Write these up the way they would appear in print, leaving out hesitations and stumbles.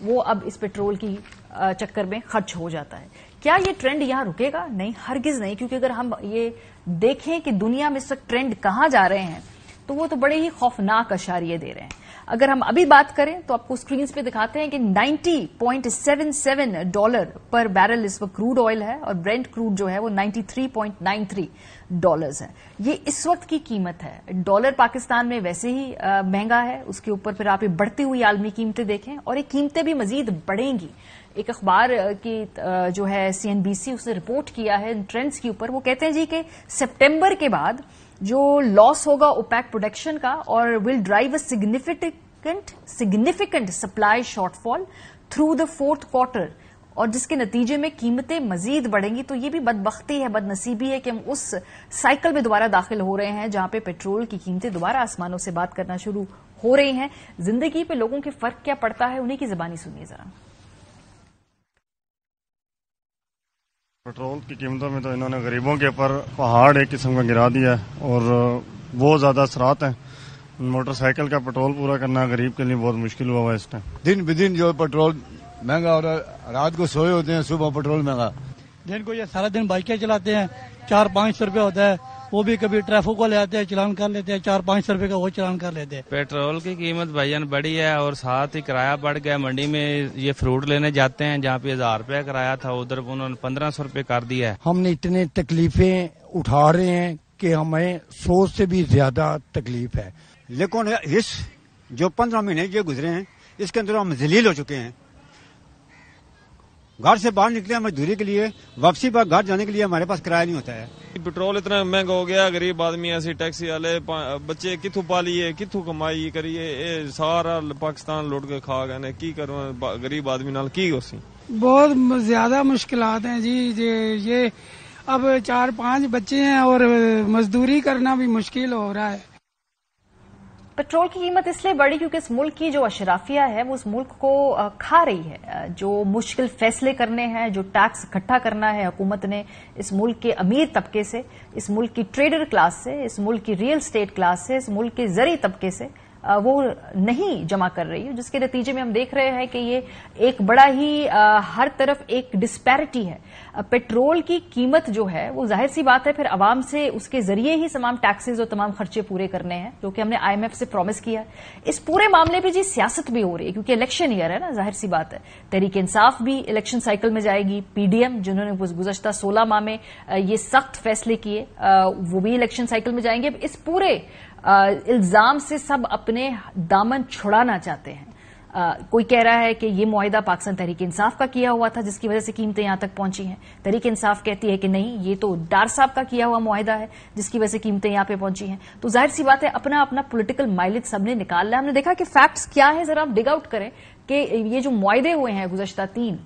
وہ اب اس پیٹرول کی چکر میں خرچ ہو جاتا ہے. کیا یہ ٹرینڈ یہاں رکے گا؟ نہیں، ہرگز نہیں، کیونکہ اگر ہم یہ دیکھیں کہ دنیا میں اس وقت ٹرینڈ کہاں جا رہے ہیں تو وہ تو بڑے ہی خوفناک اشاریے دے رہے ہیں. اگر ہم ابھی بات کریں تو آپ کو سکرینز پہ دکھاتے ہیں کہ $90.77 پر بیرل اس وقت کروڈ آئل ہے اور برینٹ کروڈ جو ہے وہ $93.93 ہے. یہ اس وقت کی قیمت ہے. ڈالر پاکستان میں ویسے ہی مہنگا ہے، اس کے اوپر پھر آپ یہ بڑھتی ہوئی عالمی قیمتیں دیکھیں اور یہ قیمتیں بھی مزید بڑھیں گی. ایک اخبار کی جو ہے CNBC اس نے رپورٹ کیا ہے ان ٹرینڈز کے اوپر. وہ کہتے ہیں جی کہ سپٹمبر کے بعد جو لاس ہوگا اوپیک پروڈکشن کا اور will drive a significant supply shortfall through the fourth quarter, اور جس کے نتیجے میں قیمتیں مزید بڑھیں گی. تو یہ بھی بدبختی ہے، بدنصیبی ہے کہ ہم اس سائیکل میں دوبارہ داخل ہو رہے ہیں جہاں پہ پیٹرول کی قیمتیں دوبارہ آسمانوں سے بات کرنا شروع ہو رہی ہیں. زندگی پہ لوگوں کے فرق کیا پڑتا ہے، انہیں کی زبانی سنیے ذرا. پیٹرول کی قیمتوں میں تو انہوں نے غریبوں کے اوپر پہاڑ ایک قسم کا گرا دیا ہے اور بہت زیادہ اثرات ہیں. موٹر سائیکل کا پیٹرول پورا کرنا غریب کے لیے بہت مشکل ہوا ہے اس ٹائم. دن بدن جو پیٹرول مہنگا ہو رہا ہے، رات کو سوئے ہوتے ہیں، صبح پیٹرول مہنگا. دن کو یہ سارا دن بائکیں چلاتے ہیں، 400-500 روپے ہوتا ہے، وہ بھی کبھی ٹریفک کو لے آتے ہیں، چلان کر لیتے ہیں، 400-500 روپے کا وہ چلان کر لیتے ہیں. پیٹرول کی قیمت بھائی جان بڑی ہے اور ساتھ ہی کرایہ بڑھ گیا. منڈی میں یہ فروٹ لینے جاتے ہیں جہاں پہ 1000 روپے کرایہ تھا، ادھر انہوں نے 1500 روپے کر دیا ہے. ہم نے اتنے تکلیفیں اٹھا رہے ہیں کہ ہمیں سوچ سے بھی زیادہ تکلیف ہے. لیکن اس جو 15 مہینے یہ گزرے ہیں اس کے اندر ہم ذلیل ہو چکے ہیں. گھر سے باہر نکلے مزدوری کے لیے، واپسی پر گھر جانے کے لیے ہمارے پاس کرایہ نہیں ہوتا ہے. پیٹرول اتنا مہنگا ہو گیا، غریب آدمی ایسی ٹیکسی والے بچے کتوں پالیے، کتوں کمائی کریے، یہ سارا پاکستان لوٹ کے کھا گئے. کی کروں غریب آدمی نال کی ہو سی. بہت زیادہ مشکلات ہیں جی. یہ اب 4-5 بچے ہیں اور مزدوری کرنا بھی مشکل ہو رہا ہے. پیٹرول کی قیمت اس لیے بڑھی کیونکہ اس ملک کی جو اشرافیہ ہے وہ اس ملک کو کھا رہی ہے. جو مشکل فیصلے کرنے ہیں، جو ٹیکس اکٹھا کرنا ہے حکومت نے اس ملک کے امیر طبقے سے، اس ملک کی ٹریڈر کلاس سے، اس ملک کی ریئل اسٹیٹ کلاس سے، اس ملک کے زرعی طبقے سے وہ نہیں جمع کر رہی ہے، جس کے نتیجے میں ہم دیکھ رہے ہیں کہ یہ ایک بڑا ہی ہر طرف ایک ڈسپیرٹی ہے. پیٹرول کی قیمت جو ہے وہ ظاہر سی بات ہے پھر عوام سے اس کے ذریعے ہی تمام ٹیکسز اور تمام خرچے پورے کرنے ہیں جو کہ ہم نے IMF سے پرومس کیا ہے. اس پورے معاملے پہ جی سیاست بھی ہو رہی ہے کیونکہ الیکشن ایئر ہے نا. ظاہر سی بات ہے تحریک انصاف بھی الیکشن سائیکل میں جائے گی، PDM جنہوں نے گزشتہ 16 ماہ میں یہ سخت فیصلے کیے وہ بھی الیکشن سائیکل میں جائیں گے. اس پورے الزام سے سب اپنے دامن چھڑانا چاہتے ہیں. کوئی کہہ رہا ہے کہ یہ معاہدہ پاکستان تحریک انصاف کا کیا ہوا تھا جس کی وجہ سے قیمتیں یہاں تک پہنچی ہیں. تحریک انصاف کہتی ہے کہ نہیں، یہ تو ڈار صاحب کا کیا ہوا معاہدہ ہے جس کی وجہ سے قیمتیں یہاں پہ پہنچی ہیں. تو ظاہر سی بات ہے اپنا اپنا پولیٹیکل مائلیج سب نے نکال لیا. ہم نے دیکھا کہ فیکٹس کیا ہے، ذرا آپ ڈگ آؤٹ کریں کہ یہ جو معاہدے ہوئے ہیں گزشتہ 3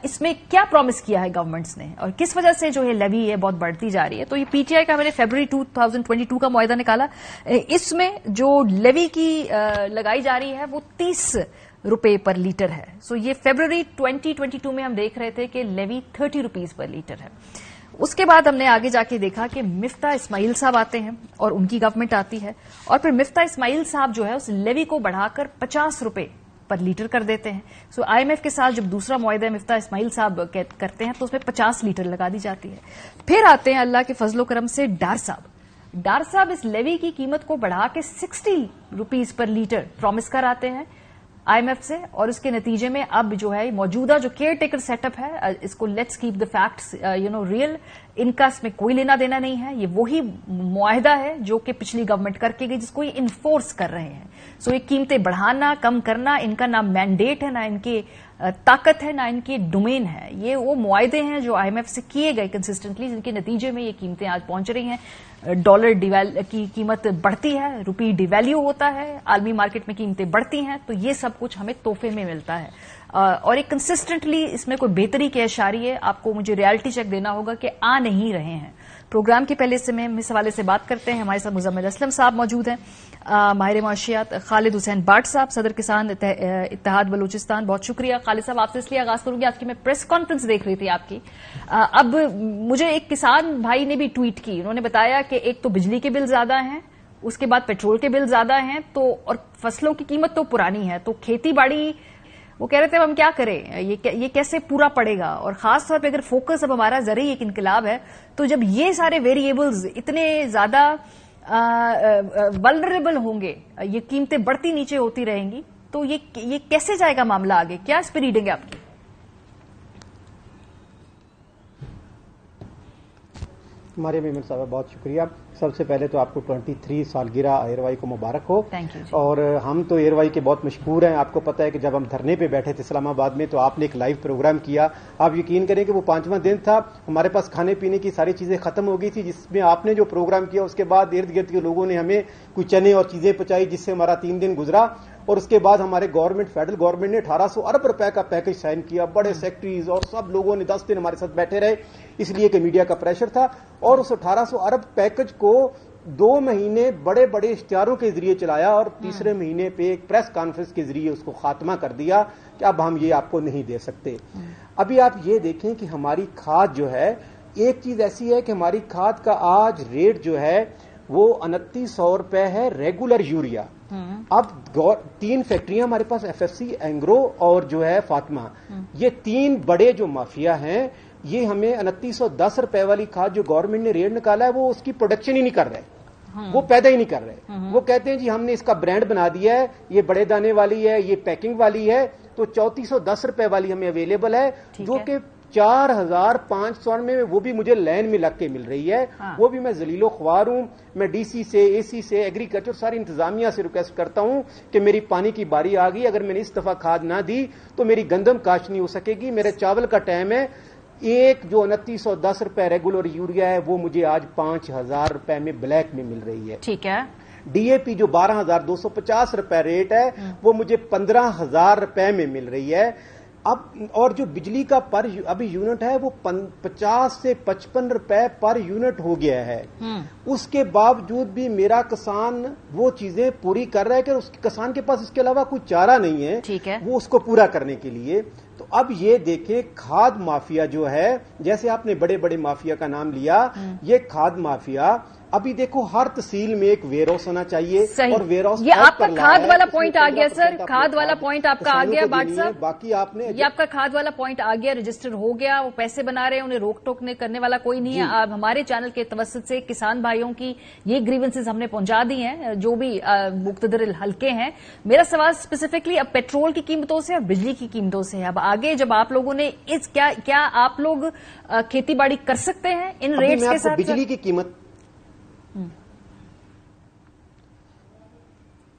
اس میں کیا پرومس کیا ہے گورنمنٹس نے اور کس وجہ سے جو ہے لیوی ہے بہت بڑھتی جا رہی ہے. تو یہ PTI کا میں نے فیبروری 2022 کا معاہدہ نکالا. اس میں جو لیوی کی لگائی جا رہی ہے وہ 30 روپے پر لیٹر ہے. سو یہ فیبروری 2022 میں ہم دیکھ رہے تھے کہ لیوی 30 روپیز پر لیٹر ہے. اس کے بعد ہم نے آگے جا کے دیکھا کہ مفتاح اسماعیل صاحب آتے ہیں اور ان کی گورنمنٹ آتی ہے اور پھر مفتاح اسماعیل صاحب جو ہے اس لیوی کو بڑھا کر 50 روپے پر لیٹر کر دیتے ہیں. سو IMF کے ساتھ جب دوسرا معاہدہ مفتاح اسماعیل صاحب کرتے ہیں تو اس میں 50 لیٹر لگا دی جاتی ہے. پھر آتے ہیں اللہ کے فضل و کرم سے ڈار صاحب. ڈار صاحب اس لیوی کی قیمت کو بڑھا کے 60 روپیز پر لیٹر پرومس کراتے ہیں IMF سے اور اس کے نتیجے میں اب جو ہے موجودہ جو کیئر ٹیکر سیٹ اپ ہے اس کو let's keep the facts real, ان کا اس میں کوئی لینا دینا نہیں ہے. یہ وہی معاہدہ ہے جو کہ پچھلی گورنمنٹ کر کے گئی جس کو یہ انفورس کر رہے ہیں. سو یہ قیمتیں بڑھانا کم کرنا ان کا نہ مینڈیٹ ہے، نہ ان کی طاقت ہے، نہ ان کی ڈومین ہے. یہ وہ معاہدے ہیں جو IMF سے کیے گئے کنسسٹنٹلی جن کے نتیجے میں یہ قیمتیں آج پہنچ رہی ہیں. ڈالر کی قیمت بڑھتی ہے، روپی ڈی ویلیو ہوتا ہے، عالمی مارکیٹ میں قیمتیں بڑھتی ہیں. تو یہ سب کچھ ہمیں تحفے میں ملتا ہے اور ایک کنسسٹنٹلی اس میں کوئی بہتری کے اشاریے آپ کو مجھے ریالٹی چیک دینا ہوگا کہ آ نہیں رہے ہیں. پروگرام کے پہلے سے میں اس حوالے سے بات کرتے ہیں. ہمارے ساتھ مزمل اسلم صاحب موجود ہیں، ماہر معاشیات خالد حسین بٹ صاحب، صدر کسان اتحاد بلوچستان. بہت شکریہ خالد صاحب. آپ سے اس لیے آغاز کروں گی، آج کی میں پریس کانفرنس دیکھ رہی تھی آپ کی. اب مجھے ایک کسان بھائی نے بھی ٹویٹ کی، انہوں نے بتایا کہ ایک تو بجلی کے بل زیادہ ہیں، اس کے بعد پیٹرول کے بل زیادہ ہیں، تو اور فصلوں کی قیمت تو پرانی ہے، تو کھیتی باڑی وہ کہہ رہے تھے اب ہم کیا کریں, یہ کیسے پورا پڑے گا, اور خاص طور پہ اگر فوکس اب ہمارا زرعی ایک انقلاب ہے تو جب یہ سارے ویریبلز اتنے زیادہ ولنریبل ہوں گے, یہ قیمتیں بڑھتی نیچے ہوتی رہیں گی, تو یہ کیسے جائے گا معاملہ آگے؟ کیا اس پہ ریڈنگ ہے آپ کی؟ ہمارے میمن صاحب بہت شکریہ. سب سے پہلے تو آپ کو 23 سالگرہ ایئر وائی کو مبارک ہو. اور ہم تو ایئر وائی کے بہت مشکور ہیں. آپ کو پتا ہے کہ جب ہم دھرنے پہ بیٹھے تھے اسلام آباد میں تو آپ نے ایک لائیو پروگرام کیا. آپ یقین کریں کہ وہ 5واں دن تھا, ہمارے پاس کھانے پینے کی ساری چیزیں ختم ہو گئی تھی, جس میں آپ نے جو پروگرام کیا اس کے بعد ارد گرد کے لوگوں نے ہمیں کچھ چنے اور چیزیں پہنچائی, جس سے ہمارا 3 دن گزرا. اور اس کے بعد ہمارے فیڈرل گورنمنٹ نے 1800 ارب روپے کا پیکج سائن کیا. بڑے سیکٹریز اور سب لوگوں نے 10 دن ہمارے ساتھ بیٹھے رہے, اس لیے کہ میڈیا کا پریشر تھا. اور اس 1800 ارب پیکج کو 2 مہینے بڑے بڑے اشتہاروں کے ذریعے چلایا, اور تیسرے مہینے پہ ایک پریس کانفرنس کے ذریعے اس کو خاتمہ کر دیا کہ اب ہم یہ آپ کو نہیں دے سکتے. ابھی آپ یہ دیکھیں کہ ہماری کھاد جو ہے, ایک چیز ایسی ہے کہ ہماری کھاد کا آج ریٹ جو ہے وہ 2900 روپے ہے ریگولر یوریا. اب 3 فیکٹریاں ہمارے پاس, ایف ایف سی, اینگرو اور جو ہے فاطمہ, یہ 3 بڑے جو مافیا ہیں, یہ ہمیں 2910 روپے والی کھاد جو گورنمنٹ نے ریٹ نکالا ہے وہ اس کی پروڈکشن ہی نہیں کر رہے, وہ پیدا ہی نہیں کر رہے. وہ کہتے ہیں جی ہم نے اس کا برانڈ بنا دیا ہے, یہ بڑے دانے والی ہے, یہ پیکنگ والی ہے, تو 3410 روپے والی ہمیں اویلیبل ہے, جو کہ 4500 میں وہ بھی مجھے لائن میں لگ کے مل رہی ہے. وہ بھی میں ذلیل و خوار ہوں. میں ڈی سی سے, اے سی سے, ایگریکلچر ساری انتظامیہ سے ریکویسٹ کرتا ہوں کہ میری پانی کی باری آ گئی, اگر میں نے اس دفعہ کھاد نہ دی تو میری گندم کاشت نہیں ہو سکے گی. میرے چاول کا ٹائم ہے, ایک جو 2910 روپے ریگولر یوریا ہے وہ مجھے آج 5000 روپے میں بلیک میں مل رہی ہے. ٹھیک ہے. ڈی اے پی جو 12250 روپے ریٹ ہے وہ مجھے 15000 روپے میں مل رہی ہے. اب اور جو بجلی کا پر ابھی یونٹ ہے وہ 50 سے 55 روپے پر یونٹ ہو گیا ہے. اس کے باوجود بھی میرا کسان وہ چیزیں پوری کر رہا ہے کہ اس کسان کے پاس اس کے علاوہ کوئی چارہ نہیں ہے وہ اس کو پورا کرنے کے لیے. تو اب یہ دیکھیں کھاد مافیا جو ہے, جیسے آپ نے بڑے بڑے مافیا کا نام لیا, یہ کھاد مافیا ابھی دیکھو ہر تحصیل میں ایک ویئر ہاؤس ہونا چاہیے. اور ویئر ہاؤس یہ آپ کا کھاد والا پوائنٹ آ گیا سر, کھاد والا پوائنٹ آپ کا آ گیا بھٹ صاحب. باقی آپ نے یہ آپ کا کھاد والا پوائنٹ آ گیا, رجسٹر ہو گیا, وہ پیسے بنا رہے ہیں, انہیں روک ٹوک کرنے والا کوئی نہیں ہے. آپ ہمارے چینل کے توسط سے کسان بھائیوں کی یہ گریونسز ہم نے پہنچا دی ہیں جو بھی مقتدر حلقے ہیں. میرا سوال اسپیسیفکلی اب پیٹرول کی قیمتوں سے اور بجلی کی قیمتوں سے ہے. اب آگے جب آپ لوگوں نے کیا آپ لوگ کھیتی باڑی کر سکتے ہیں ان ریٹس کے ساتھ؟ بجلی کی قیمت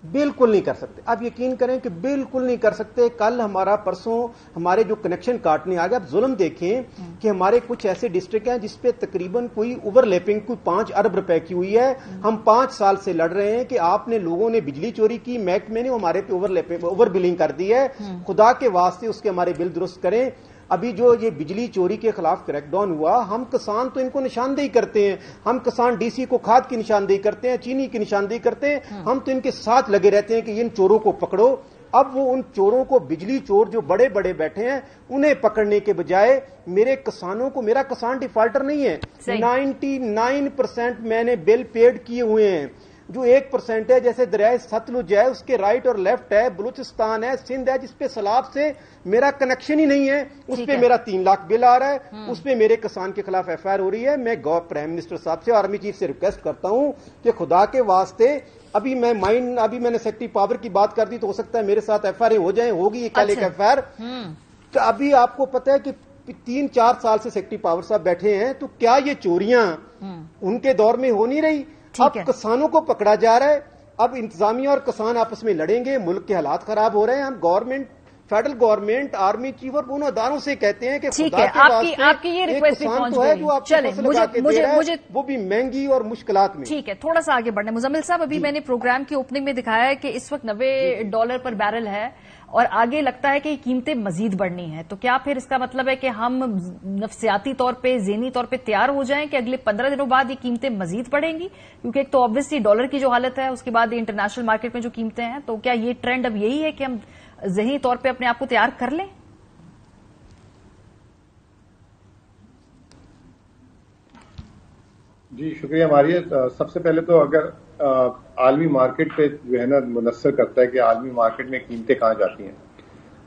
بالکل نہیں کر سکتے. آپ یقین کریں کہ بالکل نہیں کر سکتے. کل ہمارا پرسوں ہمارے جو کنیکشن کاٹنے آ گیا. آپ ظلم دیکھیں کہ ہمارے کچھ ایسے ڈسٹرکٹ ہیں جس پہ تقریباً کوئی اوور لیپنگ کوئی 5 ارب روپے کی ہوئی ہے. ہم 5 سال سے لڑ رہے ہیں کہ آپ نے لوگوں نے بجلی چوری کی, محکمے نے ہمارے پہ اوور بلنگ کر دی ہے. خدا کے واسطے اس کے ہمارے بل درست کریں. ابھی جو یہ بجلی چوری کے خلاف کریک ڈاؤن ہوا, ہم کسان تو ان کو نشاندہی کرتے ہیں, ہم کسان ڈی سی کو کھاد کی نشاندہی کرتے ہیں, چینی کی نشاندہی کرتے ہیں, ہم تو ان کے ساتھ لگے رہتے ہیں کہ ان چوروں کو پکڑو. اب وہ ان چوروں کو, بجلی چور جو بڑے بڑے بیٹھے ہیں, انہیں پکڑنے کے بجائے میرے کسانوں کو, میرا کسان ڈیفالٹر نہیں ہے, 99% میں نے بل پیڈ کیے ہوئے ہیں. جو 1% ہے جیسے دریائے ستلج ہے, اس کے رائٹ اور لیفٹ ہے, بلوچستان ہے, سندھ ہے, جس پہ سیلاب سے میرا کنیکشن ہی نہیں ہے, اس پہ میرا 3 لاکھ بل آ رہا ہے, اس پہ میرے کسان کے خلاف ایف آئی آر ہو رہی ہے. میں پرائم منسٹر صاحب سے, آرمی چیف سے ریکویسٹ کرتا ہوں کہ خدا کے واسطے ابھی میں نے سیکٹری پاور کی بات کر دی تو ہو سکتا ہے میرے ساتھ ایف آئی آر ہو جائیں, ہوگی کل ایک ایف آئی آر. ابھی آپ کو پتا ہے کہ 3-4 سال سے سیکٹری پاور صاحب بیٹھے ہیں, تو کیا یہ چوریاں ان کے دور میں ہو نہیں رہی؟ اب کسانوں کو پکڑا جا رہا ہے. اب انتظامیہ اور کسان آپس میں لڑیں گے, ملک کے حالات خراب ہو رہے ہیں. ہم government, federal government, army chief اور ان اداروں سے کہتے ہیں کہ خدا کے واسطے ایک کسان تو ہے جو آپ کو فصل لگا کے دے رہا ہے, وہ بھی مہنگی اور مشکلات میں. ٹھیک ہے, تھوڑا سا آگے بڑھنے. مزمل صاحب, ابھی میں نے پروگرام کی اوپننگ میں دکھایا ہے کہ اس وقت $90 پر بیرل ہے, اور آگے لگتا ہے کہ یہ قیمتیں مزید بڑھنی ہیں. تو کیا پھر اس کا مطلب ہے کہ ہم نفسیاتی طور پہ, ذہنی طور پہ تیار ہو جائیں کہ اگلے 15 دنوں بعد یہ قیمتیں مزید بڑھیں گی؟ کیونکہ ایک تو آبویسلی ڈالر کی جو حالت ہے, اس کے بعد یہ انٹرنیشنل مارکیٹ میں جو قیمتیں ہیں, تو کیا یہ ٹرینڈ اب یہی ہے کہ ہم ذہنی طور پہ اپنے آپ کو تیار کر لیں؟ جی شکریہ ماریت. سب سے پہلے تو اگر عالمی مارکیٹ پہ جو ہے نا منحصر کرتا ہے کہ عالمی مارکیٹ میں قیمتیں کہاں جاتی ہیں.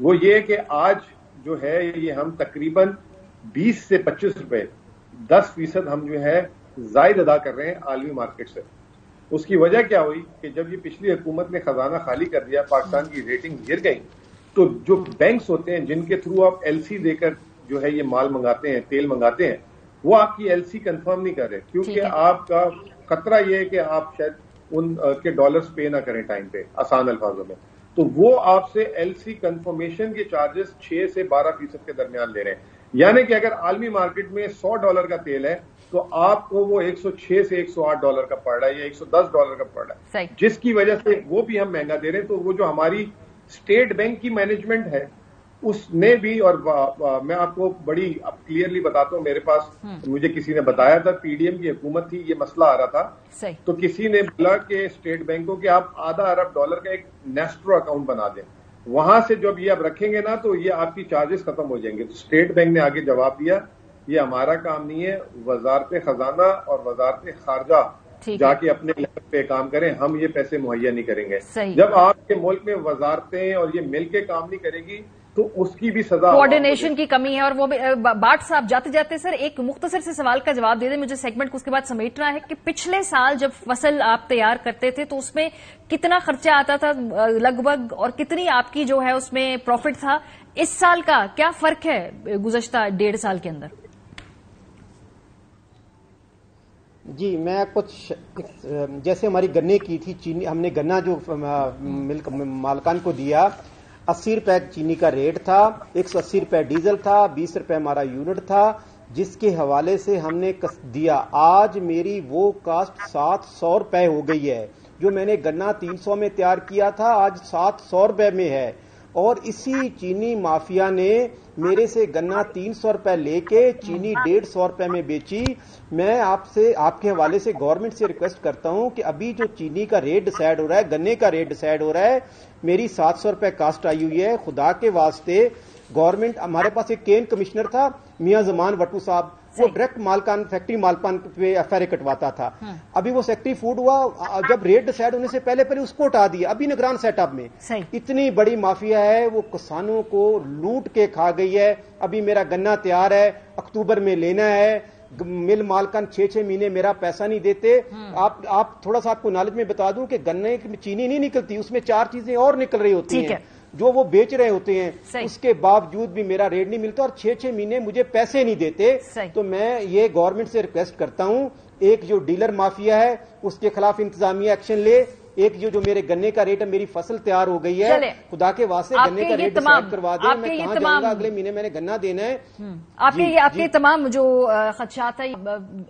وہ یہ کہ آج جو ہے یہ ہم تقریباً 20 سے 25 روپے 10% ہم جو ہے زائد ادا کر رہے ہیں عالمی مارکیٹ سے. اس کی وجہ کیا ہوئی کہ جب یہ پچھلی حکومت نے خزانہ خالی کر دیا, پاکستان کی ریٹنگ گر گئی, تو جو بینکس ہوتے ہیں جن کے تھرو آپ ایل سی دے کر جو ہے یہ مال منگاتے ہیں, تیل منگاتے ہیں, وہ آپ کی ایل سی کنفرم نہیں کر رہے, کیونکہ آپ کا خطرہ یہ ہے کہ آپ شاید ان کے ڈالرز پے نہ کریں ٹائم پہ, آسان الفاظوں میں. تو وہ آپ سے ایل سی کنفرمیشن کے چارجز 6 سے 12% کے درمیان لے رہے ہیں. یعنی کہ اگر عالمی مارکیٹ میں $100 کا تیل ہے تو آپ کو وہ $106 سے $108 کا پڑ رہا ہے یا $110 کا پڑ رہا ہے, جس کی وجہ سے وہ بھی ہم مہنگا دے رہے ہیں. تو وہ جو ہماری اسٹیٹ بینک کی مینجمنٹ ہے اس نے بھی, اور میں آپ کو بڑی اب کلیئرلی بتاتا ہوں, میرے پاس مجھے کسی نے بتایا تھا, پی ڈی ایم کی حکومت تھی, یہ مسئلہ آ رہا تھا, تو کسی نے بولا کہ اسٹیٹ بینک کو کہ آپ $0.5 ارب کا ایک نیسٹرو اکاؤنٹ بنا دیں, وہاں سے جب یہ آپ رکھیں گے نا تو یہ آپ کی چارجز ختم ہو جائیں گے. تو اسٹیٹ بینک نے آگے جواب دیا یہ ہمارا کام نہیں ہے, وزارت خزانہ اور وزارت خارجہ جا کے اپنے لیول پہ کام کریں, ہم یہ پیسے مہیا نہیں کریں گے. جب آپ کے ملک میں وزارتیں اور یہ مل کے کام نہیں کرے گی تو اس کی بھی سزا, کوارڈینیشن کی کمی ہے. اور وہ بھی بٹ صاحب جاتے جاتے سر ایک مختصر سے سوال کا جواب دے دیں, مجھے سیگمنٹ کو اس کے بعد سمیٹنا ہے, کہ پچھلے سال جب فصل آپ تیار کرتے تھے تو اس میں کتنا خرچہ آتا تھا لگ بھگ, اور کتنی آپ کی جو ہے اس میں پروفٹ تھا؟ اس سال کا کیا فرق ہے گزشتہ 1.5 سال کے اندر؟ جی میں کچھ, جیسے ہماری گنے کی تھی چینی, ہم نے گنا جو ملک مالکان کو دیا, 80 روپے چینی کا ریٹ تھا, 180 روپے ڈیزل تھا, 20 روپے ہمارا یونٹ تھا, جس کے حوالے سے ہم نے دیا. آج میری وہ کاسٹ 700 روپے ہو گئی ہے. جو میں نے گنا 300 میں تیار کیا تھا آج 700 روپے میں ہے. اور اسی چینی مافیا نے میرے سے گنا 300 روپے لے کے چینی 150 روپے میں بیچی. میں آپ کے حوالے سے گورنمنٹ سے ریکویسٹ کرتا ہوں کہ ابھی جو چینی کا ریٹ ڈیسائیڈ ہو رہا ہے, گنے کا ریٹ ڈیسائیڈ ہو رہا ہے, میری 700 روپے کاسٹ آئی ہوئی ہے. خدا کے واسطے گورنمنٹ, ہمارے پاس ایک کین کمشنر تھا میاں زمان وٹو صاحب, وہ ڈائریکٹ مالکان فیکٹری مالکان پہ ایف آئی آر کٹواتا تھا. ابھی وہ سیکٹری فوڈ ہوا, جب ریٹ ڈیسائیڈ ہونے سے پہلے اس کو ہٹا دیا. ابھی نگران سیٹ اپ میں اتنی بڑی مافیا ہے, وہ کسانوں کو لوٹ کے کھا گئی ہے. ابھی میرا گنا تیار ہے, اکتوبر میں لینا ہے, مل مالکان 6 مہینے میرا پیسہ نہیں دیتے. آپ تھوڑا سا آپ کو نالج میں بتا دوں کہ گنے کی چینی نہیں نکلتی, اس میں 4 چیزیں اور نکل رہی ہوتی ہیں جو وہ بیچ رہے ہوتے ہیں, اس کے باوجود بھی میرا ریٹ نہیں ملتا اور 6 مہینے مجھے پیسے نہیں دیتے. تو میں یہ گورنمنٹ سے ریکویسٹ کرتا ہوں, ایک جو ڈیلر مافیا ہے اس کے خلاف انتظامیہ ایکشن لے, ایک جو میرے گنے کا ریٹ ہے, میری فصل تیار ہو گئی ہے, خدا کے واسطے گنے کا ریٹ ڈیسائیڈ کروا دیں. میں کہاں جاؤں گا, اگلے مہینے میں نے گنا دینا ہے. آپ کے تمام جو خدشات ہیں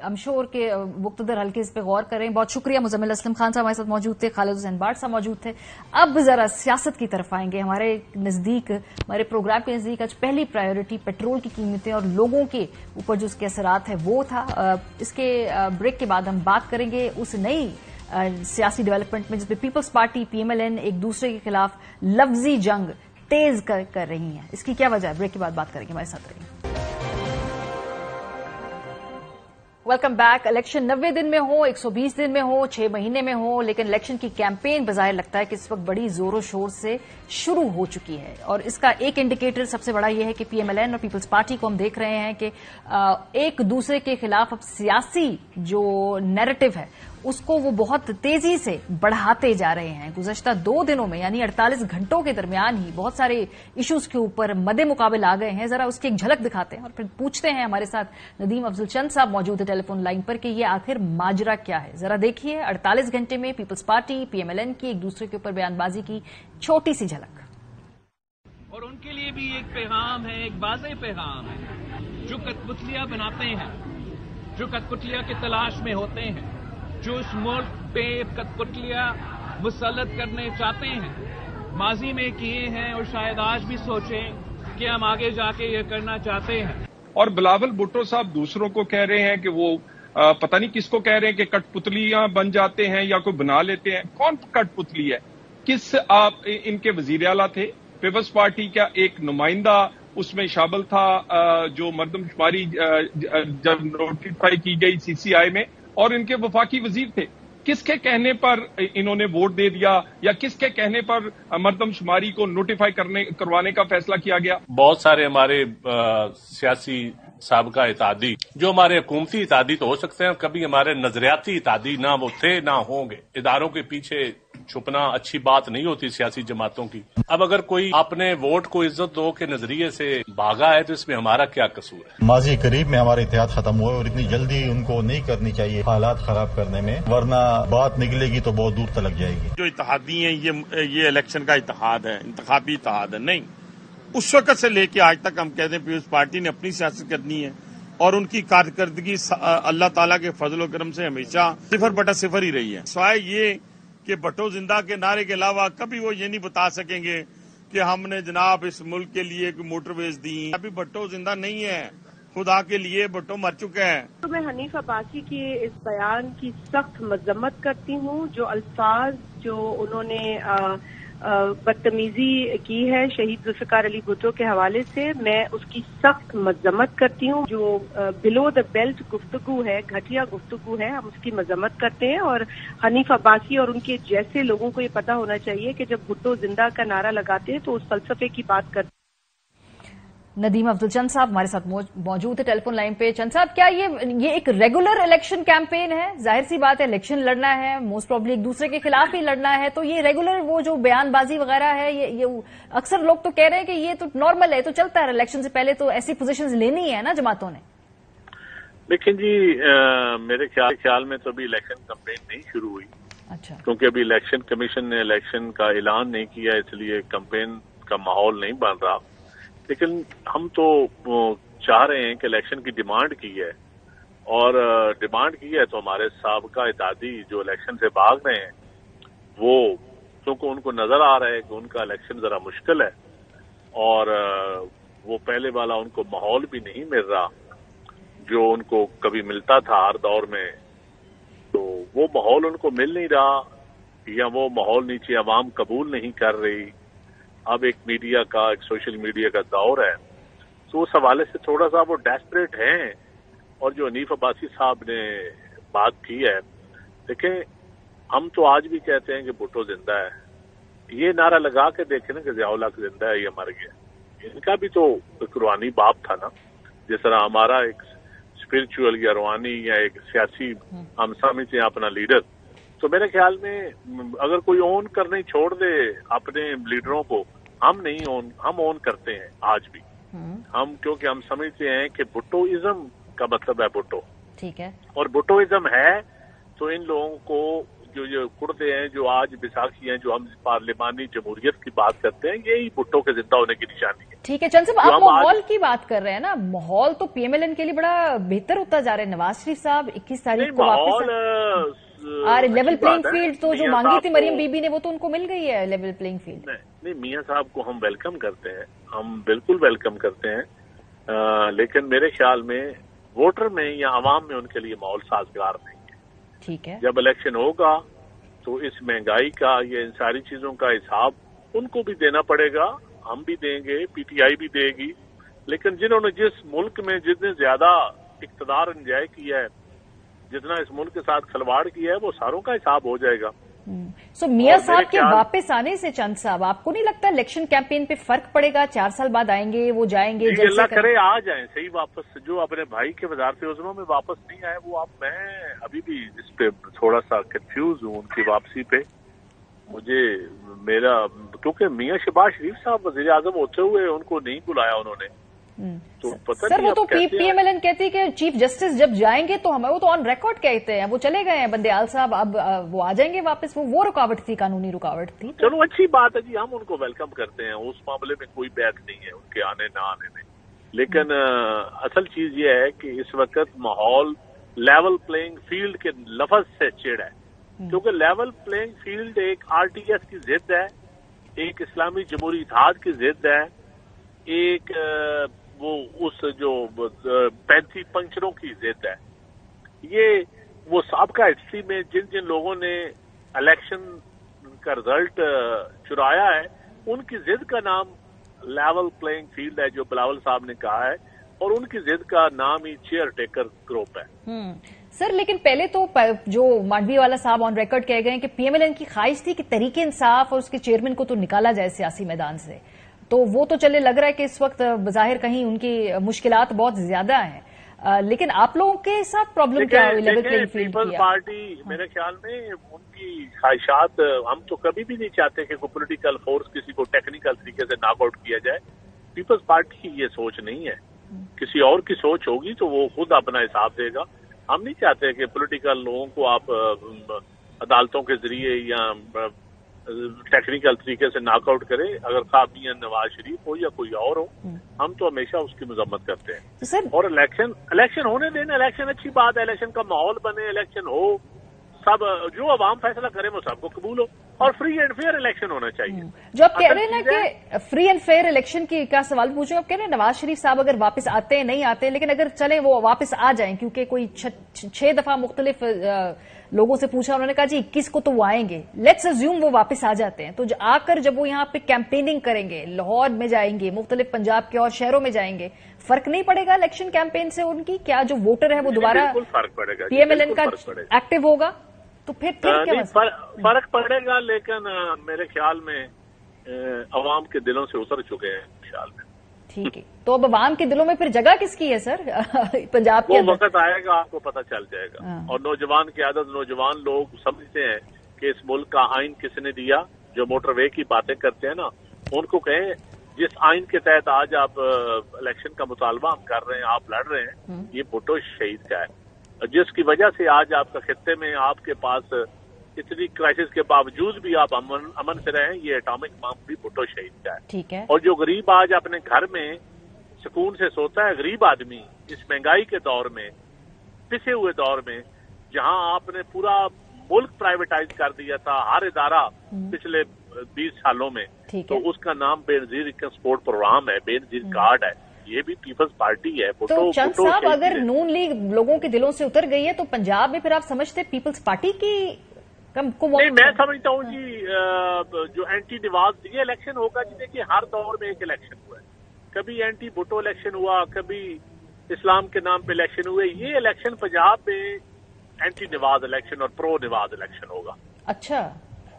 امشور کے مقتدر حلقے اس پہ غور کریں. بہت شکریہ. مزمل اسلم خان صاحب ہمارے ساتھ موجود تھے, خالد حسین بٹ صاحب موجود تھے. اب ذرا سیاست کی طرف آئیں گے. ہمارے نزدیک, ہمارے پروگرام کے نزدیک آج پہلی پرائیورٹی پیٹرول کی قیمتیں اور لوگوں کے اوپر جو اس کے اثرات ہیں وہ تھا. اس کے بریک کے بعد ہم بات کریں گے اس نئی سیاسی ڈیولپمنٹ میں جس میں پیپلز پارٹی PMLN ایک دوسرے کے خلاف لفظی جنگ تیز کر رہی ہیں. اس کی کیا وجہ ہے؟ بریک کے بعد بات کریں گے. ہمارے ساتھ رہیے. Welcome back. الیکشن 90 دن میں ہو, 120 دن میں ہو, 6 مہینے میں ہو, لیکن الیکشن کی کیمپین بظاہر لگتا ہے کہ اس وقت بڑی زور و شور سے شروع ہو چکی ہے. اور اس کا ایک انڈیکیٹر سب سے بڑا یہ ہے کہ PMLN اور پیپلز پارٹی کو ہم دیکھ رہے ہیں کہ ایک دوسرے کے خلاف اب سیاسی جو نیریٹو ہے اس کو وہ بہت تیزی سے بڑھاتے جا رہے ہیں. گزشتہ 2 دنوں میں یعنی 48 گھنٹوں کے درمیان ہی بہت سارے ایشوز کے اوپر مد مقابل آ گئے ہیں. ذرا اس کی ایک جھلک دکھاتے ہیں اور پھر پوچھتے ہیں. ہمارے ساتھ ندیم افضل چند صاحب موجود ہے ٹیلی فون لائن پر کہ یہ آخر ماجرا کیا ہے. ذرا دیکھیے 48 گھنٹے میں پیپلز پارٹی PMLN کی ایک دوسرے کے اوپر بیان بازی کی چھوٹی سی جھلک. اور ان کے لیے بھی ایک پیغام ہے, ایک واضح پیغام ہے. جو کٹپتلیاں بناتے ہیں, جو کٹپتلیاں کی تلاش میں ہوتے ہیں, جو اس ملک پہ کٹپتلیاں مسلط کرنے چاہتے ہیں, ماضی میں کیے ہیں اور شاید آج بھی سوچیں کہ ہم آگے جا کے یہ کرنا چاہتے ہیں. اور بلاول بھٹو صاحب دوسروں کو کہہ رہے ہیں کہ وہ پتہ نہیں کس کو کہہ رہے ہیں کہ کٹپتلیاں بن جاتے ہیں یا کوئی بنا لیتے ہیں. کون کٹپتلی ہے؟ کس آپ ان کے وزیر اعلیٰ تھے؟ پیپلز پارٹی کا ایک نمائندہ اس میں شامل تھا جو مردم شماری جب نوٹیفائی کی گئی CCI میں, اور ان کے وفاقی وزیر تھے. کس کے کہنے پر انہوں نے ووٹ دے دیا یا کس کے کہنے پر مردم شماری کو نوٹیفائی کروانے کا فیصلہ کیا گیا؟ بہت سارے ہمارے سیاسی سابقہ اتحادی جو ہمارے حکومتی اتحادی تو ہو سکتے ہیں، کبھی ہمارے نظریاتی اتحادی نہ وہ تھے نہ ہوں گے۔ اداروں کے پیچھے چھپنا اچھی بات نہیں ہوتی سیاسی جماعتوں کی۔ اب اگر کوئی اپنے ووٹ کو عزت دو کے نظریے سے بھاگا ہے تو اس میں ہمارا کیا قصور ہے؟ ماضی قریب میں ہمارے اتحاد ختم ہوئے اور اتنی جلدی ان کو نہیں کرنی چاہیے حالات خراب کرنے میں، ورنہ بات نکلے گی تو بہت دور تک جائے گی۔ جو اتحادی ہیں یہ الیکشن کا اتحاد ہے، انتخابی اتحاد ہے نہیں۔ اس وقت سے لے کے آج تک ہم کہتے ہیں پیپلز پارٹی نے اپنی سیاست کرنی ہے اور ان کی کارکردگی اللہ تعالیٰ کے فضل و کرم سے ہمیشہ 0/0 ہی رہی ہے، سوائے یہ کہ بھٹو زندہ کے نعرے کے علاوہ کبھی وہ یہ نہیں بتا سکیں گے کہ ہم نے جناب اس ملک کے لیے موٹر ویز دی۔ ابھی بھٹو زندہ نہیں ہے، خدا کے لیے بھٹو مر چکے ہیں۔ تو میں حنیف عباسی کے اس بیان کی سخت مذمت کرتی ہوں، جو الفاظ جو انہوں نے بدتمیزی کی ہے شہید ذوالفقار علی بھٹو کے حوالے سے، میں اس کی سخت مذمت کرتی ہوں۔ جو بلو دا بیلٹ گفتگو ہے، گھٹیا گفتگو ہے، ہم اس کی مذمت کرتے ہیں، اور حنیف عباسی اور ان کے جیسے لوگوں کو یہ پتہ ہونا چاہیے کہ جب بھٹو زندہ کا نعرہ لگاتے ہیں تو اس فلسفے کی بات کرتے ہیں۔ ندیم افضل چند صاحب ہمارے ساتھ موجود ہے ٹیلی فون لائن پہ۔ چند صاحب، کیا یہ ایک ریگولر الیکشن کیمپین ہے؟ ظاہر سی بات ہے الیکشن لڑنا ہے، موسٹ پروبلی ایک دوسرے کے خلاف ہی لڑنا ہے، تو یہ ریگولر وہ جو بیان بازی وغیرہ ہے، یہ اکثر لوگ تو کہہ رہے ہیں کہ یہ تو نارمل ہے، تو چلتا ہے، الیکشن سے پہلے تو ایسی پوزیشنز لینی ہے نا جماعتوں نے۔ لیکن جی میرے خیال میں تو ابھی الیکشن کمپین نہیں شروع ہوئی، اچھا، کیونکہ ابھی الیکشن کمیشن نے الیکشن کا اعلان نہیں کیا، اس لیے کمپین کا ماحول نہیں بن رہا۔ لیکن ہم تو چاہ رہے ہیں کہ الیکشن کی ڈیمانڈ کی ہے، اور ڈیمانڈ کی ہے تو ہمارے سابقہ اتحادی جو الیکشن سے بھاگ رہے ہیں وہ کیونکہ ان کو نظر آ رہا ہے کہ ان کا الیکشن ذرا مشکل ہے اور وہ پہلے والا ان کو ماحول بھی نہیں مل رہا جو ان کو کبھی ملتا تھا ہر دور میں، تو وہ ماحول ان کو مل نہیں رہا یا وہ ماحول نیچے عوام قبول نہیں کر رہی۔ اب ایک میڈیا کا، ایک سوشل میڈیا کا دور ہے، تو اس حوالے سے تھوڑا سا وہ ڈیسپریٹ ہیں۔ اور جو حنیف عباسی صاحب نے بات کی ہے، دیکھیں ہم تو آج بھی کہتے ہیں کہ بھٹو زندہ ہے، یہ نعرہ لگا کے دیکھیں نا کہ ضیاء الحق زندہ ہے یا مر گیا، ان کا بھی تو ایک روحانی باپ تھا نا، جس طرح ہمارا ایک اسپرچل یا روحانی یا ایک سیاسی ہم سمجھتے ہیں اپنا لیڈر۔ تو میرے خیال میں اگر کوئی اون کرنے چھوڑ دے اپنے لیڈروں کو، ہم اون کرتے ہیں آج بھی، ہم کیونکہ ہم سمجھتے ہیں کہ بھٹوازم کا مطلب ہے بھٹو، ٹھیک ہے، اور بھٹوازم ہے تو ان لوگوں کو جو کڑتے ہیں، جو آج بیساکھی ہیں، جو ہم پارلیمانی جمہوریت کی بات کرتے ہیں، یہی بھٹو کے زندہ ہونے کی نشانی ہے۔ ٹھیک ہے چند صاحب، آپ ماحول کی بات کر رہے ہیں نا، ماحول تو پی ایم ایل این کے لیے بڑا بہتر ہوتا جا رہا ہے۔ نواز شریف صاحب 21 تاریخ کو واپس لیول پلینگ فیلڈ تو جو مانگی تھی مریم بی بی نے وہ تو ان کو مل گئی ہے، لیول پلینگ فیلڈ۔ نہیں، میاں صاحب کو ہم ویلکم کرتے ہیں، ہم بالکل ویلکم کرتے ہیں، لیکن میرے خیال میں ووٹر میں یا عوام میں ان کے لیے ماحول سازگار نہیں ہے۔ ٹھیک ہے، جب الیکشن ہوگا تو اس مہنگائی کا یا ان ساری چیزوں کا حساب ان کو بھی دینا پڑے گا، ہم بھی دیں گے، پی ٹی آئی بھی دے گی، لیکن جنہوں نے جس ملک میں جتنے زیادہ اقتدار انجوائے کیا ہے، جتنا اس ملک کے ساتھ کھلواڑ کیا ہے، وہ ساروں کا حساب ہو جائے گا۔ سو میاں صاحب کے واپس آنے سے چند صاحب آپ کو نہیں لگتا الیکشن کیمپین پہ فرق پڑے گا؟ 4 سال بعد آئیں گے، وہ جائیں گے، اللہ کرے آ جائیں صحیح واپس، جو اپنے بھائی کے وزارت عظمیٰ میں واپس نہیں آئے وہ میں ابھی بھی اس پہ تھوڑا سا کنفیوز ہوں ان کی واپسی پہ۔ مجھے کیونکہ میاں شہباز شریف صاحب وزیر اعظم ہوتے ہوئے ان کو نہیں بلایا انہوں نے، تو پتہ سر نہیں وہ تو پی ایم ایل این کہتی کہ چیف جسٹس جب جائیں گے تو ہمیں، وہ تو آن ریکارڈ کہتے ہیں، وہ چلے گئے ہیں بندیال صاحب، اب وہ آ جائیں گے واپس، وہ رکاوٹ تھی، قانونی رکاوٹ تھی۔ چلو اچھی بات ہے جی، ہم ان کو ویلکم کرتے ہیں، اس معاملے میں کوئی بیک نہیں ہے ان کے آنے نہ آنے میں، لیکن اصل چیز یہ ہے کہ اس وقت ماحول لیول پلینگ فیلڈ کے لفظ سے چڑ ہے، کیونکہ لیول پلینگ فیلڈ ایک آر ٹی ایس کی ضد ہے، ایک اسلامی جمہوری اتحاد کی ضد ہے، ایک وہ اس جو 35 پنچروں کی ضد ہے۔ یہ وہ سابقہ ہسٹری میں جن لوگوں نے الیکشن کا رزلٹ چرایا ہے ان کی ضد کا نام لیول پلینگ فیلڈ ہے، جو بلاول صاحب نے کہا ہے، اور ان کی ضد کا نام ہی چیئر ٹیکر گروپ ہے۔ سر لیکن پہلے تو جو مانڈوی والا صاحب آن ریکارڈ کہہ گئے ہیں کہ پی ایم ایل این کی خواہش تھی کہ تحریک انصاف اور اس کے چیئرمین کو تو نکالا جائے سیاسی میدان سے، تو وہ تو چلے لگ رہا ہے کہ اس وقت بظاہر کہیں ان کی مشکلات بہت زیادہ ہیں، لیکن آپ لوگوں کے ساتھ پرابلم کیا ہوئی level playing field Peoples Party میرے خیال میں ان کی خواہشات، ہم تو کبھی بھی نہیں چاہتے کہ کوئی پولیٹیکل فورس کسی کو ٹیکنیکل طریقے سے ناک آؤٹ کیا جائے. پیپلز پارٹی کی یہ سوچ نہیں ہے، کسی اور کی سوچ ہوگی تو وہ خود اپنا حساب دے گا. ہم نہیں چاہتے کہ پولیٹیکل لوگوں کو آپ عدالتوں کے ذریعے یا ٹیکنیکل طریقے سے ناک آؤٹ کرے، اگر خواہ نواز شریف ہو یا کوئی اور ہو. ہم تو ہمیشہ اس کی مذمت کرتے ہیں. اور الیکشن ہونے دینا، الیکشن اچھی بات ہے، الیکشن کا ماحول بنے، الیکشن ہو، سب جو عوام فیصلہ کرے وہ سب کو قبول ہو، اور فری اینڈ فیئر الیکشن ہونا چاہیے. جو آپ کہہ رہے ہیں نا کہ فری اینڈ فیئر الیکشن کی کا سوال پوچھیں، آپ کہہ رہے ہیں نواز شریف صاحب اگر واپس آتے ہیں نہیں آتے، لیکن اگر چلے وہ واپس آ جائیں، کیونکہ کوئی 6 دفعہ مختلف لوگوں سے پوچھا، انہوں نے کہا جی 21 کو تو وہ آئیں گے، لیٹس ازیوم وہ واپس آ جاتے ہیں، تو آ کر جب وہ یہاں پہ کیمپیننگ کریں گے، لاہور میں جائیں گے، مختلف پنجاب کے اور شہروں میں جائیں گے، فرق نہیں پڑے گا الیکشن کیمپین سے ان کی؟ کیا جو ووٹر ہے وہ دوبارہ پی ایم ایل این کا ایکٹیو ہوگا؟ تو پھر فرق پڑے گا، لیکن میرے خیال میں عوام کے دلوں سے اتر چکے ہیں خیال میں. ٹھیک ہے، تو اب عوام کے دلوں میں پھر جگہ کس کی ہے سر پنجاب کے؟ وہ وقت آئے گا، آپ کو پتہ چل جائے گا. اور نوجوان کی عادت، نوجوان لوگ سمجھتے ہیں کہ اس ملک کا آئین کس نے دیا. جو موٹر وے کی باتیں کرتے ہیں نا، ان کو کہیں جس آئین کے تحت آج آپ الیکشن کا مطالبہ ہم کر رہے ہیں، آپ لڑ رہے ہیں، یہ بھٹو شہید کا ہے، جس کی وجہ سے آج آپ کا خطے میں آپ کے پاس اتنی کرائسس کے باوجود بھی آپ امن سے رہیں. یہ اٹامک بم بھی بھٹو شہید کا ہے. ٹھیک ہے. اور جو غریب آج اپنے گھر میں سکون سے سوتا ہے، غریب آدمی اس مہنگائی کے دور میں، پسے ہوئے دور میں، جہاں آپ نے پورا ملک پرائیویٹائز کر دیا تھا، ہر ادارہ پچھلے 20 سالوں میں، تو اس کا نام بے نظیر سپورٹ پروگرام ہے، بے نظیر کارڈ ہے. یہ بھی پیپلز پارٹی ہے. تو چند صاحب اگر نون لیگ لوگوں کے دلوں سے اتر گئی ہے تو پنجاب میں پھر آپ سمجھتے پیپلز پارٹی کی نہیں، میں سمجھتا ہوں جی جو اینٹی نواز یہ الیکشن ہوگا جی. دیکھیے ہر دور میں ایک الیکشن ہوا ہے، کبھی اینٹی بھٹو الیکشن ہوا، کبھی اسلام کے نام پہ الیکشن ہوئے. یہ الیکشن پنجاب میں اینٹی نواز الیکشن اور پرو نواز الیکشن ہوگا. اچھا،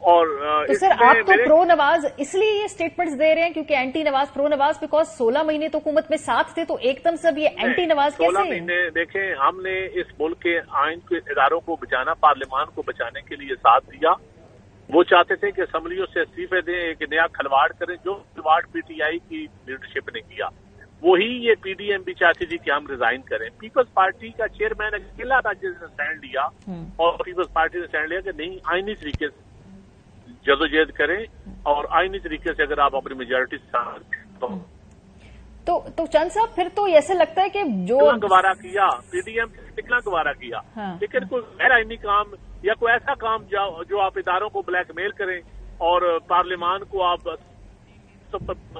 اور تو سر آپ تو پرو نواز اس لیے یہ اسٹیٹمنٹس دے رہے ہیں کیونکہ anti Nawaz pro Nawaz because 16 مہینے تو حکومت میں ساتھ تھے، تو ایک دم سب یہ اینٹی نواز کیسے؟ 16 مہینے دیکھیں، ہم نے اس ملک کے آئین کے اداروں کو بچانا، پارلیمان کو بچانے کے لیے ساتھ دیا. وہ چاہتے تھے کہ اسمبلیوں سے استعفے دیں، ایک نیا کھلواڑ کریں، جو کھلواڑ پی ٹی آئی کی لیڈرشپ نے کیا. وہی یہ پی ڈی ایم بھی چاہتی تھی کہ ہم ریزائن کریں. پیپلز پارٹی کا چیئرمین اکیلا تھا جس نے اسٹینڈ لیا، اور پیپلز پارٹی نے اسٹینڈ لیا کہ نہیں، آئینی طریقے سے جدوجہد کریں، اور آئینی طریقے سے اگر آپ اپنی میجورٹی تو چند صاحب پھر تو ایسے لگتا ہے کہ جو گوارا کیا پی ڈی ایم نکلا گوارا کیا، لیکن کوئی غیر آئینی کام یا کوئی ایسا کام جو آپ اداروں کو بلیک میل کریں اور پارلیمان کو آپ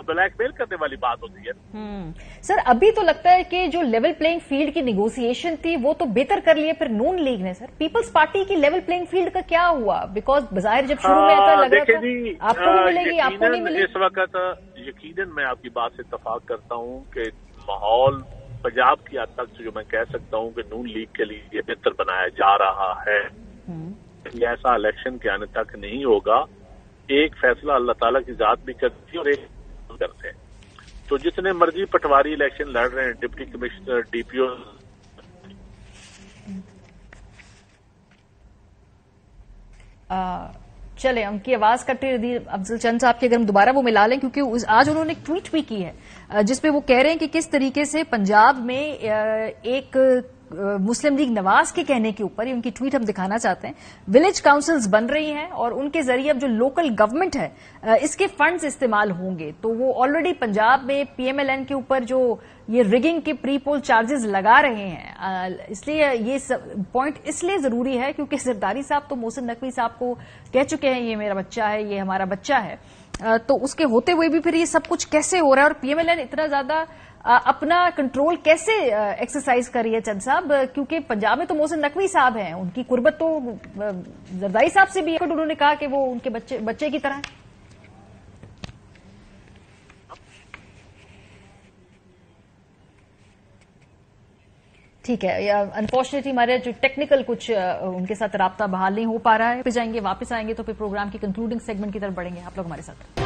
بلیک میل کرنے والی بات ہوتی ہے. سر ابھی تو لگتا ہے کہ جو لیول پلینگ فیلڈ کی نیگوسیشن تھی وہ تو بہتر کر لیے پھر نون لیگ نے. سر پیپلز پارٹی کی لیول پلینگ فیلڈ کا کیا ہوا؟ بیکاز بظاہر جب شروع میں آتا لگ رہا تھا آپ کو نہیں ملے گی، آپ کو نہیں ملے گی. اس وقت یقیناً میں آپ کی بات سے اتفاق کرتا ہوں کہ ماحول پنجاب کی حد تک جو میں کہہ سکتا ہوں کہ نون لیگ کے لیے یہ بہتر بنایا جا رہا ہے. یہ ایسا الیکشن کے آنے تک نہیں ہوگا. ایک فیصلہ اللہ تعالیٰ کی ذات بھی کرتی ہے اور ایک کرتے ہیں. تو جتنے مرضی پٹواری الیکشن لڑ رہے ہیں، ڈپٹی کمشنر، ڈی پی او، چلے ان کی آواز کٹ رہی ہے افضل چند صاحب کی، اگر ہم دوبارہ وہ ملا لیں کیونکہ آج انہوں نے ایک ٹویٹ بھی کی ہے جس پہ وہ کہہ رہے ہیں کہ کس طریقے سے پنجاب میں ایک مسلم لیگ نواز کے کہنے کے اوپر، ان کی ٹویٹ ہم دکھانا چاہتے ہیں، ولیج کاؤنسلز بن رہی ہیں اور ان کے ذریعے اب جو لوکل گورنمنٹ ہے اس کے فنڈز استعمال ہوں گے. تو وہ آلریڈی پنجاب میں پی ایم ایل این کے اوپر جو یہ ریگنگ کے پری پول چارجز لگا رہے ہیں، اس لیے یہ پوائنٹ اس لیے ضروری ہے کیونکہ زرداری صاحب تو محسن نقوی صاحب کو کہہ چکے ہیں یہ میرا بچہ ہے، یہ ہمارا بچہ ہے. تو اس کے ہوتے ہوئے بھی پھر یہ سب کچھ کیسے ہو رہا ہے اور پی ایم ایل این اتنا زیادہ اپنا کنٹرول کیسے ایکسرسائز کر رہی ہے چند صاحب؟ کیونکہ پنجاب میں تو محسن نقوی صاحب ہیں، ان کی قربت تو زرداری صاحب سے بھی ہے، انہوں نے کہا کہ وہ ان کے بچے کی طرح ہے. ٹھیک ہے، انفارچونیٹلی ہمارے جو ٹیکنیکل کچھ ان کے ساتھ رابطہ بحال نہیں ہو پا رہا ہے. پھر جائیں گے، واپس آئیں گے تو پھر پروگرام کی کنکلوڈنگ سیگمنٹ کی طرف بڑھیں گے. آپ لوگ ہمارے ساتھ.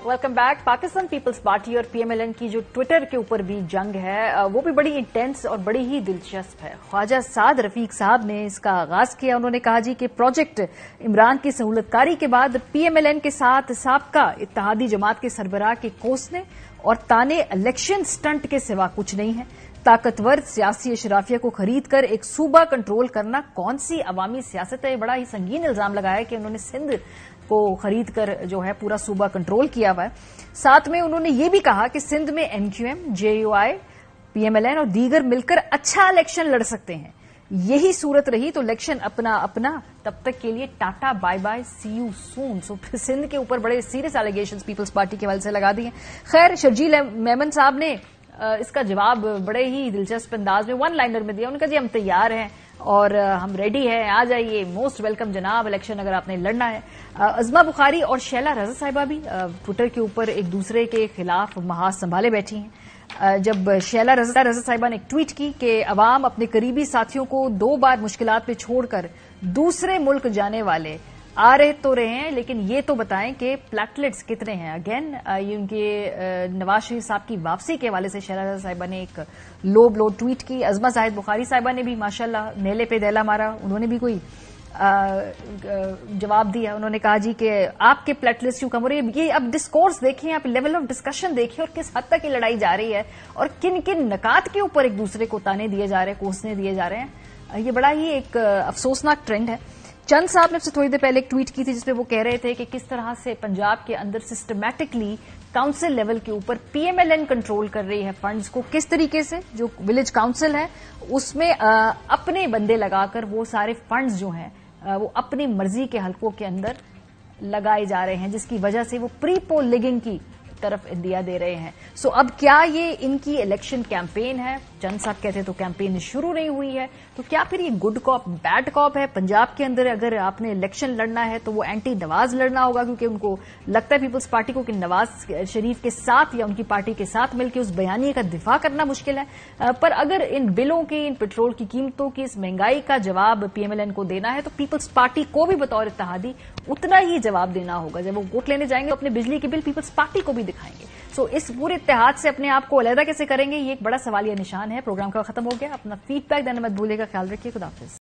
Welcome back. Pakistan Peoples Party اور پی ایم ایل این کی جو ٹویٹر کے اوپر بھی جنگ ہے وہ بھی بڑی انٹینس اور بڑی ہی دلچسپ ہے. خواجہ سعد رفیق صاحب نے اس کا آغاز کیا. انہوں نے کہا جی کہ پروجیکٹ عمران کی سہولت کاری کے بعد پی ایم ایل این کے ساتھ سابقہ اتحادی جماعت کے سربراہ کے کوسنے اور تانے الیکشن سٹنٹ کے سوا کچھ نہیں ہے. طاقتور سیاسی اشرافیہ کو خرید کر ایک صوبہ کنٹرول کرنا کون سی عوامی سیاست ہے؟ بڑا ہی سنگین الزام لگایا کہ انہوں نے سندھ کو خرید کر جو ہے پورا صوبہ کنٹرول کیا ہوا ہے. ساتھ میں انہوں نے یہ بھی کہا کہ سندھ میں M Q M, J U I, P M L N اور دیگر مل کر اچھا الیکشن لڑ سکتے ہیں. یہی صورت رہی تو الیکشن اپنا اپنا، تب تک کے لیے tata bye bye, see you soon. So Sindh کے اوپر بڑے سیریس ایلیگیشنز پیپلز پارٹی کے حوالے سے لگا دی ہیں. خیر، شرجیل میمن صاحب نے اس کا جواب بڑے ہی دلچسپ انداز میں ون لائنر میں دیا. انہوں نے کہا جی ہم تیار ہیں اور ہم ریڈی ہیں، آ جائیے، موسٹ ویلکم جناب الیکشن اگر آپ نے لڑنا ہے. عظمہ بخاری اور شیلا رضا صاحبہ بھی ٹویٹر کے اوپر ایک دوسرے کے خلاف محاذ سنبھالے بیٹھی ہیں. جب شیلا رضا صاحبہ نے ایک ٹویٹ کی کہ عوام اپنے قریبی ساتھیوں کو 2 بار مشکلات میں چھوڑ کر دوسرے ملک جانے والے آ رہے تو رہے ہیں، لیکن یہ تو بتائیں کہ پلیٹلیٹس کتنے ہیں. اگین یہ ان کے نواز شریف صاحب کی واپسی کے حوالے سے شیلا رضا صاحبہ نے ایک لو بلو ٹویٹ کی. عظمہ زاہد بخاری صاحبہ نے بھی ماشاءاللہ نیلے پہ دیلا مارا. انہوں نے بھی کوئی جواب دیا. انہوں نے کہا جی کہ آپ کے پلیٹلیٹس کیوں کم ہو رہی ہے؟ یہ اب ڈسکورس دیکھیں، آپ لیول آف ڈسکشن دیکھیں اور کس حد تک یہ لڑائی جا رہی ہے اور کن کن نکات کے اوپر ایک دوسرے کو تانے دیے جا رہے ہیں، کوسنے دیے جا رہے ہیں. یہ بڑا ہی ایک افسوسناک ٹرینڈ ہے. چند صاحب نے تھوڑی دیر پہلے ایک ٹویٹ کی تھی جس میں وہ کہہ رہے تھے کہ کس طرح سے پنجاب کے اندر سسٹمیٹکلی کاؤنسل لیول کے اوپر P M L N control کر رہی ہے فنڈز کو. کس طریقے سے جو ولیج کاؤنسل ہے اس میں اپنے بندے لگا کر وہ سارے فنڈز جو ہیں وہ اپنی مرضی کے حلقوں کے اندر لگائے جا رہے ہیں، جس کی وجہ سے وہ پری پول لیگنگ کی طرف انڈیا دے رہے ہیں. سو اب کیا یہ ان کی الیکشن کیمپین ہے؟ چند صاحب کہتے ہیں تو کیمپین شروع نہیں ہوئی ہے، تو کیا پھر یہ گڈ کاپ بیڈ کاپ ہے؟ پنجاب کے اندر اگر آپ نے الیکشن لڑنا ہے تو وہ اینٹی نواز لڑنا ہوگا، کیونکہ ان کو لگتا ہے پیپلز پارٹی کو کہ نواز شریف کے ساتھ یا ان کی پارٹی کے ساتھ مل کے اس بیانیے کا دفاع کرنا مشکل ہے. پر اگر ان بلوں کے، ان پیٹرول کی قیمتوں کی، اس مہنگائی کا جواب پی ایم ایل این کو دینا ہے تو پیپلز پارٹی کو بھی بطور اتحادی اتنا ہی جواب دینا ہوگا. جب وہ ووٹ لینے جائیں گے تو اپنے بجلی کے بل پیپلز پارٹی کو بھی دکھائیں گے. سو اس پورے اتحاد سے اپنے آپ کو علیحدہ کیسے کریں گے، یہ ایک بڑا سوالیہ نشان ہے. پروگرام کا ختم ہو گیا. اپنا فیڈ بیک دینا مت بھولے گا. خیال رکھیے. خدا حافظ.